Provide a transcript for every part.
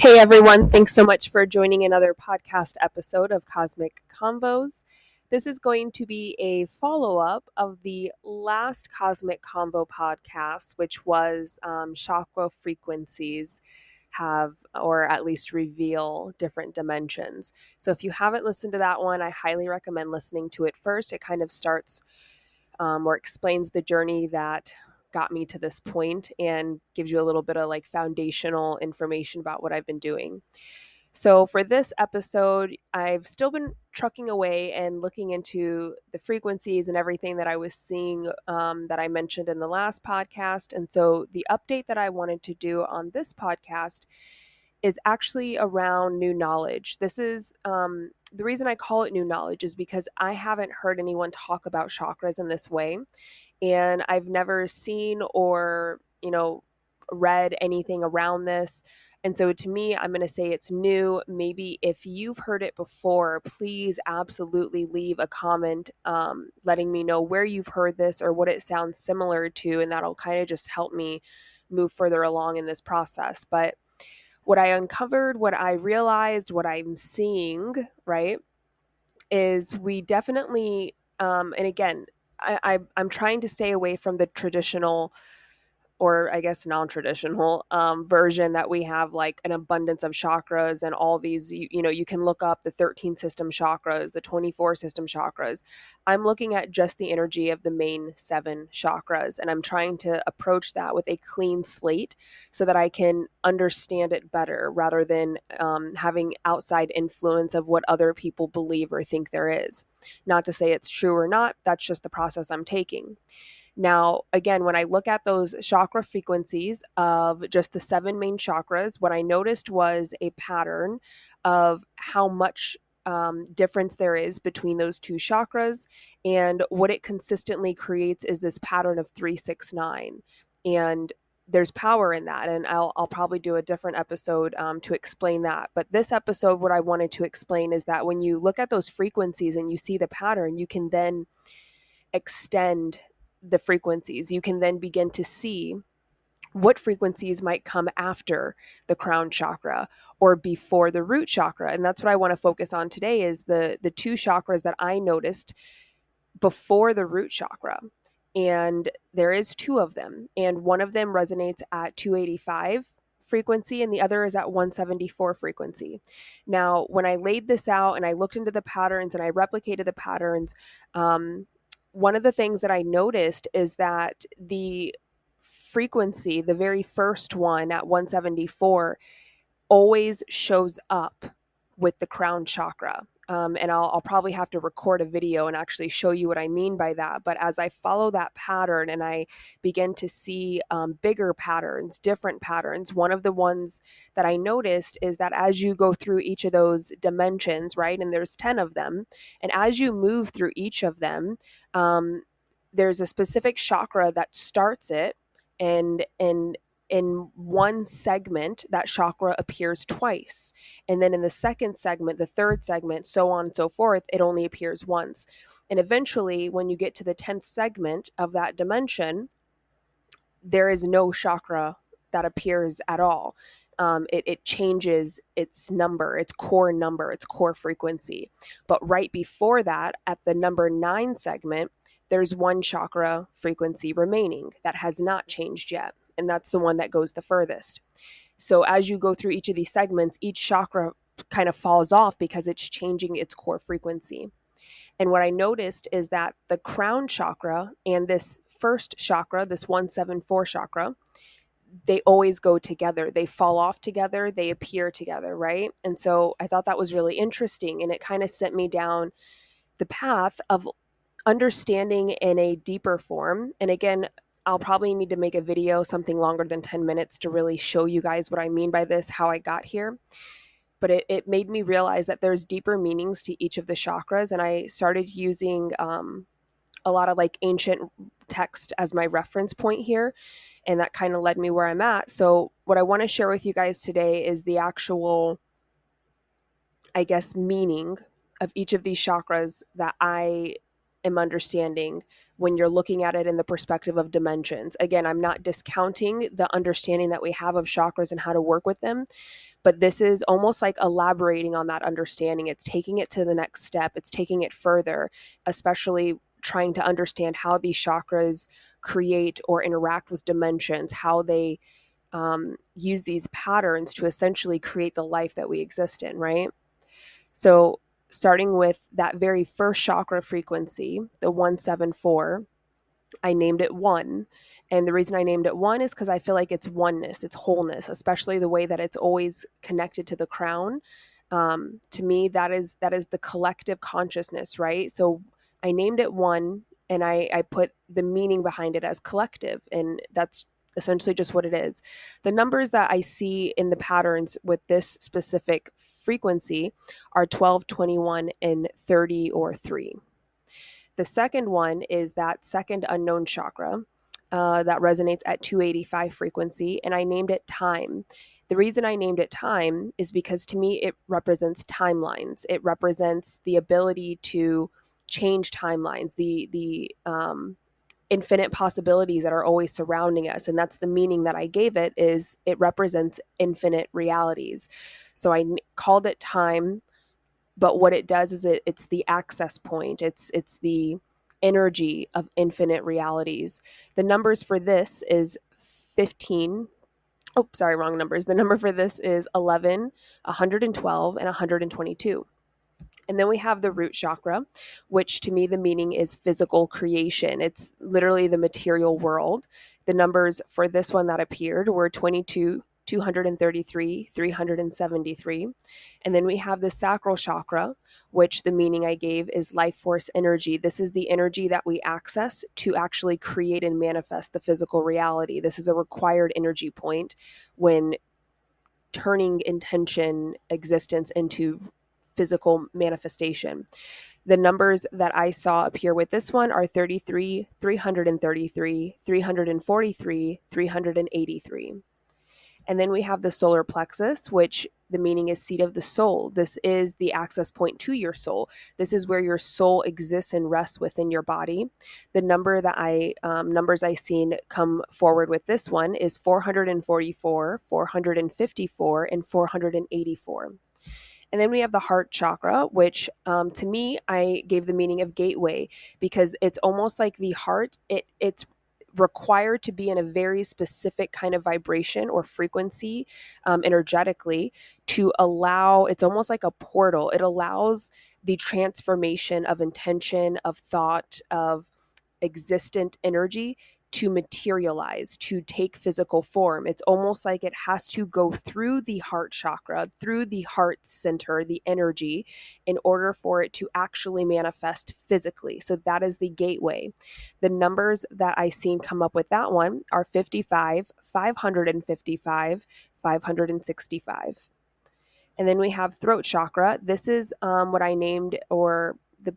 Hey everyone, thanks so much for joining another podcast episode of Cosmic Convos. This is going to be a follow-up of the last Cosmic Convo podcast, which was chakra frequencies have, or at least reveal different dimensions. So if you haven't listened to that one, I highly recommend listening to it first. It kind of starts or explains the journey that got me to this point and gives you a little bit of like foundational information about what I've been doing. So for this episode, I've still been trucking away and looking into the frequencies and everything that I was seeing that I mentioned in the last podcast. And so the update that I wanted to do on this podcast is actually around new knowledge. This is the reason I call it new knowledge is because I haven't heard anyone talk about chakras in this way. And I've never seen or, read anything around this. And so to me, I'm going to say it's new. Maybe if you've heard it before, please absolutely leave a comment letting me know where you've heard this or what it sounds similar to. And that'll kind of just help me move further along in this process. But what I uncovered, what I realized, what I'm seeing, right, is we definitely, and again, I'm trying to stay away from the traditional or I guess non-traditional version that we have like an abundance of chakras and all these, you can look up the 13 system chakras, the 24 system chakras. I'm looking at just the energy of the main 7 chakras, and I'm trying to approach that with a clean slate so that I can understand it better rather than having outside influence of what other people believe or think there is. Not to say it's true or not, that's just the process I'm taking. Now, again, when I look at those chakra frequencies of just the 7 main chakras, what I noticed was a pattern of how much difference there is between those 2 chakras. And what it consistently creates is this pattern of 369. And there's power in that. And I'll probably do a different episode to explain that. But this episode, what I wanted to explain is that when you look at those frequencies and you see the pattern, you can then extend the frequencies. You can then begin to see what frequencies might come after the crown chakra or before the root chakra. And that's what I want to focus on today is the 2 chakras that I noticed before the root chakra. And there is 2 of them. And one of them resonates at 285 frequency and the other is at 174 frequency. Now, when I laid this out and I looked into the patterns and I replicated the patterns, one of the things that I noticed is that the frequency, the very first one at 174, always shows up with the crown chakra. And I'll probably have to record a video and actually show you what I mean by that. But as I follow that pattern and I begin to see bigger patterns, different patterns, one of the ones that I noticed is that as you go through each of those dimensions, right, and there's 10 of them, and as you move through each of them, there's a specific chakra that starts it, and in one segment, that chakra appears twice. And then in the second segment, the third segment, so on and so forth, it only appears once. And eventually, when you get to the 10th segment of that dimension, there is no chakra that appears at all. It changes its number, its core frequency. But right before that, at the number 9 segment, there's one chakra frequency remaining that has not changed yet. And that's the one that goes the furthest. So as you go through each of these segments, each chakra kind of falls off because it's changing its core frequency. And what I noticed is that the crown chakra and this first chakra, this 174 chakra, they always go together. They fall off together, they appear together, right? And so I thought that was really interesting. And it kind of sent me down the path of understanding in a deeper form. And again, I'll probably need to make a video, something longer than 10 minutes to really show you guys what I mean by this, how I got here. But it made me realize that there's deeper meanings to each of the chakras. And I started using a lot of like ancient text as my reference point here. And that kind of led me where I'm at. So what I want to share with you guys today is the actual, I guess, meaning of each of these chakras that I am understanding when you're looking at it in the perspective of dimensions. Again, I'm not discounting the understanding that we have of chakras and how to work with them, but this is almost like elaborating on that understanding. It's taking it to the next step, it's taking it further, especially trying to understand how these chakras create or interact with dimensions, how they use these patterns to essentially create the life that we exist in, right? So, starting with that very first chakra frequency, the 174, I named it one. And the reason I named it one is because I feel like it's oneness, it's wholeness, especially the way that it's always connected to the crown. To me, that is the collective consciousness, right? So I named it one, and I put the meaning behind it as collective, and that's essentially just what it is. The numbers that I see in the patterns with this specific frequency are 12, 21, and 30 or 3. The second one is that second unknown chakra that resonates at 285 frequency, and I named it time. The reason I named it time is because to me it represents timelines. It represents the ability to change timelines, the infinite possibilities that are always surrounding us, and that's the meaning that I gave it. Is it represents infinite realities. So I called it time, but what it does is it's the access point. It's the energy of infinite realities. The numbers for this is 15. Oh, sorry, wrong numbers. The number for this is 11, 112, and 122. And then we have the root chakra, which to me, the meaning is physical creation. It's literally the material world. The numbers for this one that appeared were 22, 233, 373. And then we have the sacral chakra, which the meaning I gave is life force energy. This is the energy that we access to actually create and manifest the physical reality. This is a required energy point when turning intention existence into physical manifestation. The numbers that I saw appear with this one are 33, 333, 343, 383. And then we have the solar plexus, which the meaning is seat of the soul. This is the access point to your soul. This is where your soul exists and rests within your body. The numbers I seen come forward with this one is 444, 454, and 484. And then we have the heart chakra, which to me, I gave the meaning of gateway, because it's almost like the heart, it's required to be in a very specific kind of vibration or frequency energetically to allow, it's almost like a portal. It allows the transformation of intention, of thought, of existent energy to materialize, to take physical form. It's almost like it has to go through the heart chakra, through the heart center, the energy, in order for it to actually manifest physically. So that is the gateway. The numbers that I seen come up with that one are 55, 555, 565. And then we have throat chakra. This is what I named, or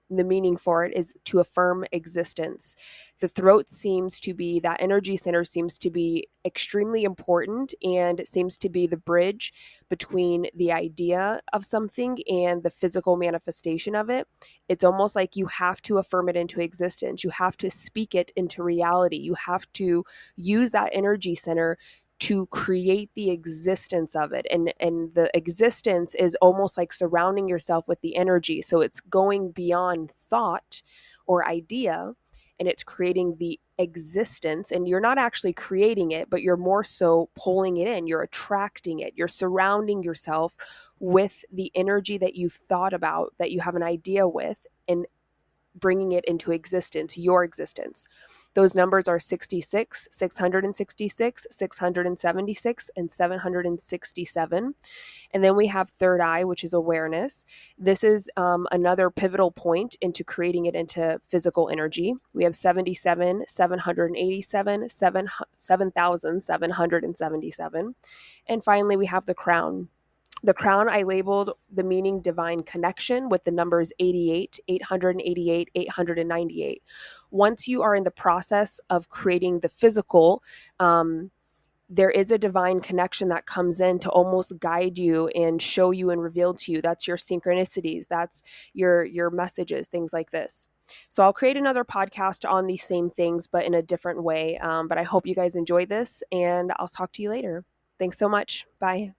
the meaning for it is to affirm existence. The throat seems to be, that energy center seems to be extremely important, and it seems to be the bridge between the idea of something and the physical manifestation of it. It's almost like you have to affirm it into existence. You have to speak it into reality. You have to use that energy center to create the existence of it. And the existence is almost like surrounding yourself with the energy. So it's going beyond thought or idea, and it's creating the existence. And you're not actually creating it, but you're more so pulling it in. You're attracting it. You're surrounding yourself with the energy that you've thought about, that you have an idea with, and bringing it into existence, your existence. Those numbers are 66, 666, 676, and 767. And then we have third eye, which is awareness. This is another pivotal point into creating it into physical energy. We have 77, 787, 7,777. And finally, we have the crown. The crown, I labeled the meaning divine connection with the numbers 88, 888, 898. Once you are in the process of creating the physical, there is a divine connection that comes in to almost guide you and show you and reveal to you. That's your synchronicities. That's your messages, things like this. So I'll create another podcast on these same things, but in a different way. But I hope you guys enjoy this, and I'll talk to you later. Thanks so much. Bye.